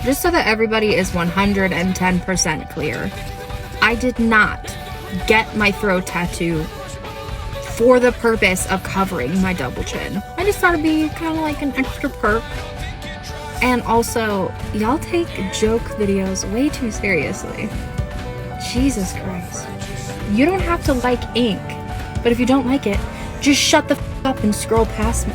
Just so that everybody is 110% clear, I did not get my throat tattoo for the purpose of covering my double chin. I just thought it'd be kind of like an extra perk. And also, y'all take joke videos way too seriously. Jesus Christ. You don't have to like ink, but if you don't like it, just shut the f up and scroll past me.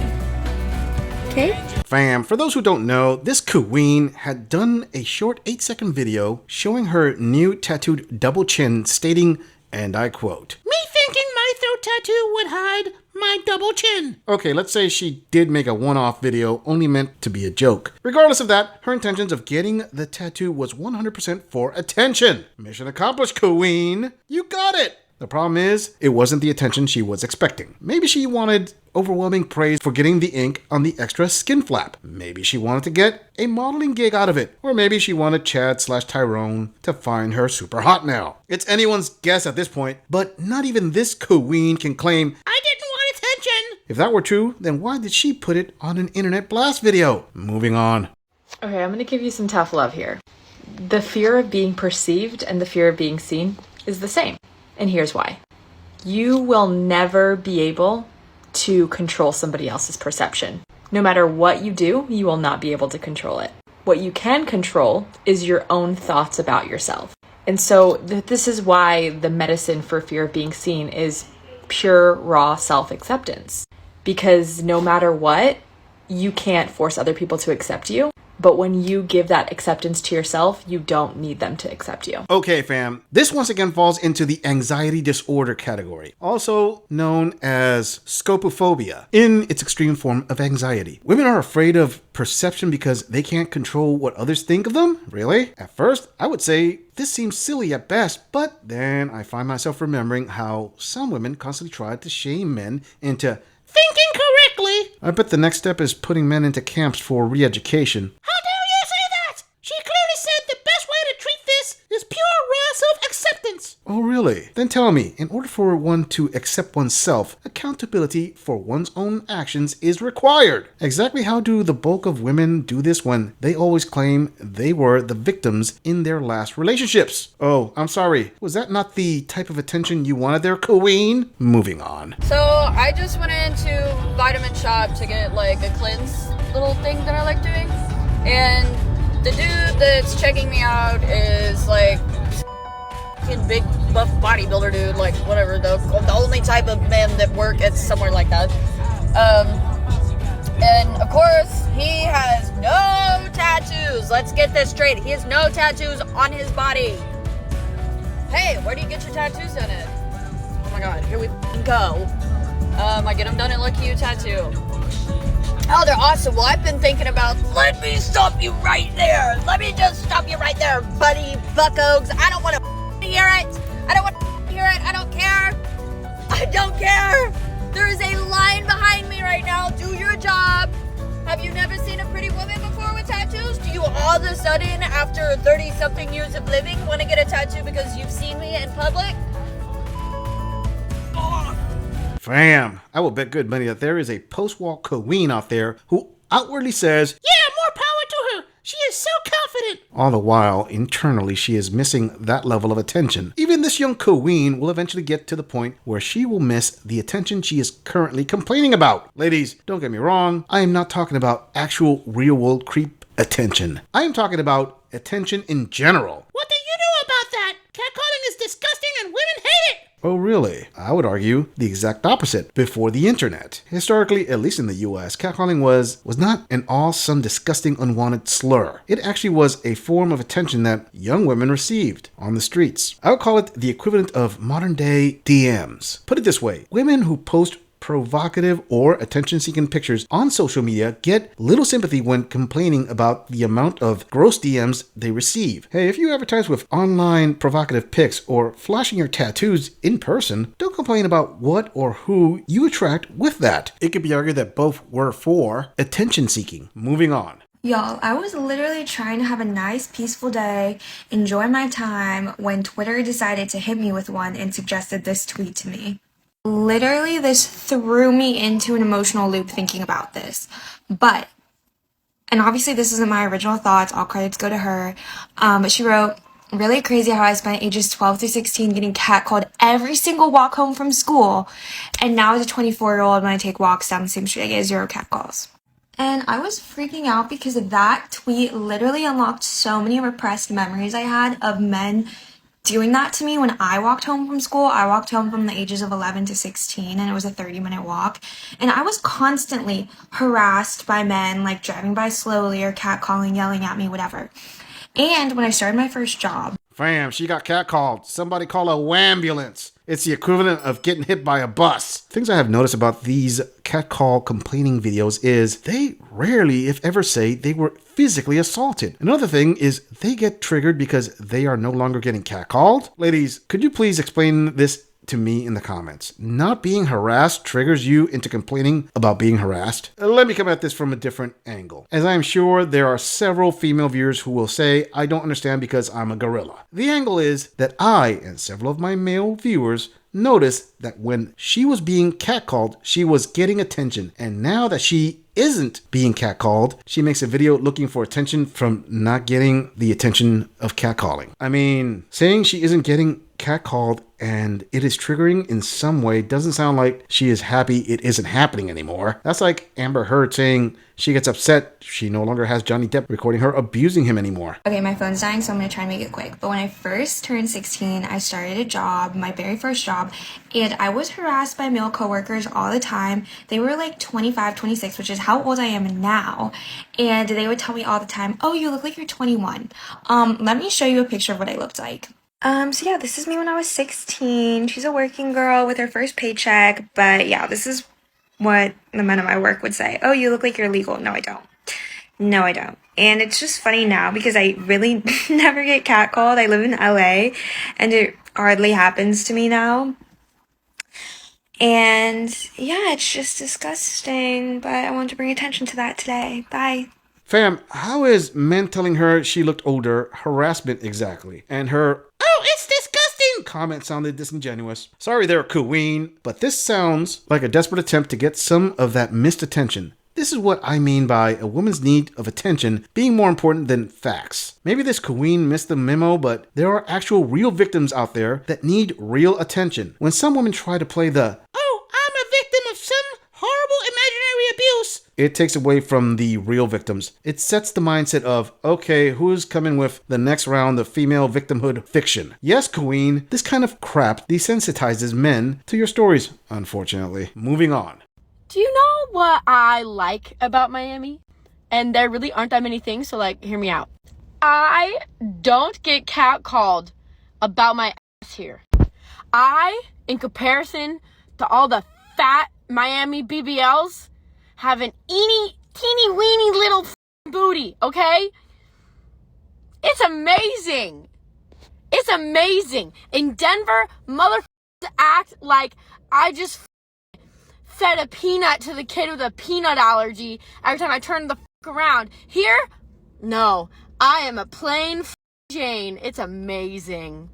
Okay? Fam, for those who don't know, this queen had done a short 8-second video showing her new tattooed double chin stating, and I quote, "Me thinking my throat tattoo would hide my double chin." Okay, let's say she did make a one-off video only meant to be a joke. Regardless of that, her intentions of getting the tattoo was 100% for attention. Mission accomplished, queen. You got it. The problem is, it wasn't the attention she was expecting. Maybe she wanted overwhelming praise for getting the ink on the extra skin flap. Maybe she wanted to get a modeling gig out of it. Or maybe she wanted Chad/Tyrone to find her super hot now. It's anyone's guess at this point, but not even this queen can claim, "I didn't want attention." If that were true, then why did she put it on an internet blast video? Moving on. Okay, I'm gonna give you some tough love here. The fear of being perceived and the fear of being seen is the same. And here's why. You will never be able to control somebody else's perception. No matter what you do, you will not be able to control it. What you can control is your own thoughts about yourself. And so this is why the medicine for fear of being seen is pure, raw self-acceptance. Because no matter what, you can't force other people to accept you. But when you give that acceptance to yourself, you don't need them to accept you. Okay, fam. This once again falls into the anxiety disorder category, also known as scopophobia, in its extreme form of anxiety. Women are afraid of perception because they can't control what others think of them? Really? At first, I would say this seems silly at best, but then I find myself remembering how some women constantly try to shame men into thinking correctly. I bet the next step is putting men into camps for re-education. How dare you say that? She clearly said the best way to treat this is pure raw self-acceptance. Oh, really? Then tell me, in order for one to accept oneself, accountability for one's own actions is required. Exactly how do the bulk of women do this when they always claim they were the victims in their last relationships? Oh, I'm sorry. Was that not the type of attention you wanted there, queen? Moving on. So I just went into Vitamin Shop to get like a cleanse little thing that I like doing. And the dude that's checking me out is like big buff bodybuilder dude, like whatever, the only type of man that work at somewhere like that. And of course he has no tattoos. Let's get this straight. He has no tattoos on his body. Hey, where do you get your tattoos done at? Oh my god, here we go. I get them done at Look You Tattoo. Oh, they're awesome. Well, I've been thinking about, let me stop you right there. Let me just stop you right there, buddy buckos. I don't want to hear it. I don't want to hear it. I don't care. I don't care. There is a line behind me right now. Do your job. Have you never seen a pretty woman before with tattoos? Do you all of a sudden, after 30-something years of living, want to get a tattoo because you've seen me in public? Fam, I will bet good money that there is a post-war queen out there who outwardly says, "Yeah, more power to her. She is so confident." All the while, internally, she is missing that level of attention. Even this young queen will eventually get to the point where she will miss the attention she is currently complaining about. Ladies, don't get me wrong. I am not talking about actual real-world creep attention. I am talking about attention in general. What do you know about that? Catcalling is disgusting and women hate it. Oh, really? I would argue the exact opposite before the internet. Historically, at least in the US, catcalling was not an awesome, disgusting, unwanted slur. It actually was a form of attention that young women received on the streets. I would call it the equivalent of modern-day DMs. Put it this way, women who post provocative or attention-seeking pictures on social media get little sympathy when complaining about the amount of gross DMs they receive. Hey, if you advertise with online provocative pics or flashing your tattoos in person, don't complain about what or who you attract with that. It could be argued that both were for attention-seeking. Moving on. Y'all, I was literally trying to have a nice, peaceful day, enjoy my time, when Twitter decided to hit me with one and suggested this tweet to me. Literally, this threw me into an emotional loop thinking about this. But And obviously this isn't my original thoughts, all credits go to her. But she wrote, really crazy how I spent ages 12 through 16 getting catcalled every single walk home from school. And now as a 24-year-old, when I take walks down the same street, I get 0 catcalls. And I was freaking out because that tweet literally unlocked so many repressed memories I had of men doing that to me when I walked home from school. I walked home from the ages of 11 to 16 and it was a 30-minute walk. And I was constantly harassed by men, like driving by slowly or catcalling, yelling at me, whatever. And when I started my first job, Fam, she got catcalled. Somebody call a wambulance. It's the equivalent of getting hit by a bus. Things I have noticed about these catcall complaining videos is they rarely, if ever, say they were physically assaulted. Another thing is they get triggered because they are no longer getting catcalled. Ladies, could you please explain this to me in the comments? Not being harassed triggers you into complaining about being harassed? Let me come at this from a different angle, as I am sure there are several female viewers who will say, I don't understand because I'm a gorilla. The angle is that I and several of my male viewers noticed that when she was being catcalled, she was getting attention, and now that she isn't being catcalled, she makes a video looking for attention from not getting the attention of catcalling. I mean, saying she isn't getting catcalled and it is triggering in some way doesn't sound like she is happy it isn't happening anymore. That's like Amber Heard saying she gets upset she no longer has Johnny Depp recording her abusing him anymore. okay, my phone's dying, so I'm gonna try and make it quick. But when I first turned 16, I started a job, my very first job, and I was harassed by male coworkers all the time. They were like 25, 26, which is how old I am now. And they would tell me all the time, oh, you look like you're 21. Let me show you a picture of what I looked like. So yeah, this is me when I was 16. She's a working girl with her first paycheck. But yeah, this is what the men at my work would say. Oh, you look like you're legal. No, I don't. No, I don't. And it's just funny now because I really never get catcalled. I live in LA and it hardly happens to me now. And yeah, it's just disgusting. But I wanted to bring attention to that today. Bye. Fam, how is men telling her she looked older harassment exactly? And her, oh, it's disgusting comment sounded disingenuous. Sorry there, queen, but this sounds like a desperate attempt to get some of that missed attention. This is what I mean by a woman's need of attention being more important than facts. Maybe this queen missed the memo, but there are actual real victims out there that need real attention. When some women try to play the, oh, I'm a victim of some horrible imaginary abuse, it takes away from the real victims. It sets the mindset of, okay, who's coming with the next round of female victimhood fiction? Yes, queen, this kind of crap desensitizes men to your stories, unfortunately. Moving on. Do you know what I like about Miami? And there really aren't that many things, so like, hear me out. I don't get catcalled about my ass here. I, in comparison to all the fat Miami BBLs, have an teeny weeny little booty, okay? It's amazing. It's amazing. In Denver, motherfuckers act like I just fed a peanut to the kid with a peanut allergy every time I turn the around. Here, no. I am a plain Jane. It's amazing.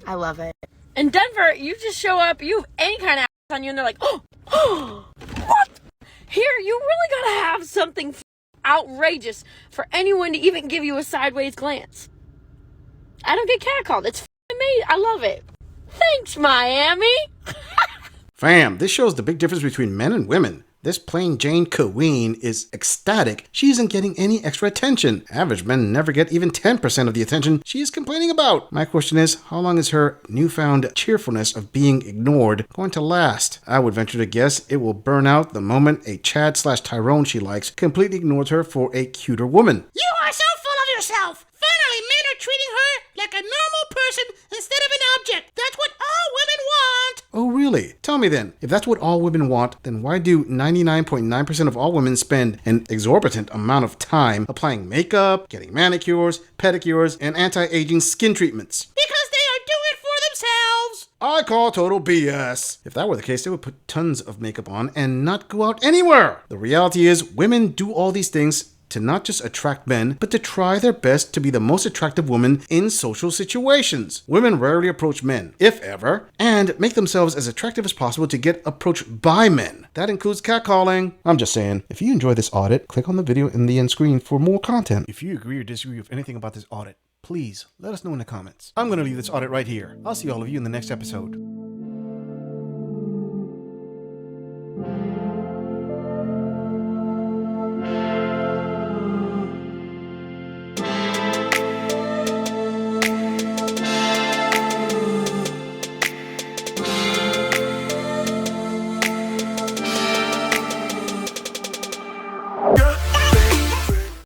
I love it. In Denver, you just show up, you have any kind of ass on you, and they're like, oh, what? Here, you really gotta have something outrageous for anyone to even give you a sideways glance. I don't get catcalled. It's amazing. I love it. Thanks, Miami. Fam, this shows the big difference between men and women. This plain Jane queen is ecstatic she isn't getting any extra attention. Average men never get even 10% of the attention she is complaining about. My question is, how long is her newfound cheerfulness of being ignored going to last? I would venture to guess it will burn out the moment a Chad/Tyrone she likes completely ignores her for a cuter woman. You are so full of yourself! Finally, men are treating her like a normal person instead of an object. That's what all women want! Oh, really? Tell me then, if that's what all women want, then why do 99.9% of all women spend an exorbitant amount of time applying makeup, getting manicures, pedicures, and anti-aging skin treatments? Because they are doing it for themselves! I call total BS. If that were the case, they would put tons of makeup on and not go out anywhere. The reality is, women do all these things to not just attract men, but to try their best to be the most attractive woman in social situations. Women rarely approach men, if ever, and make themselves as attractive as possible to get approached by men. That includes catcalling. I'm just saying, if you enjoy this audit, click on the video in the end screen for more content. If you agree or disagree with anything about this audit, please let us know in the comments. I'm going to leave this audit right here. I'll see all of you in the next episode.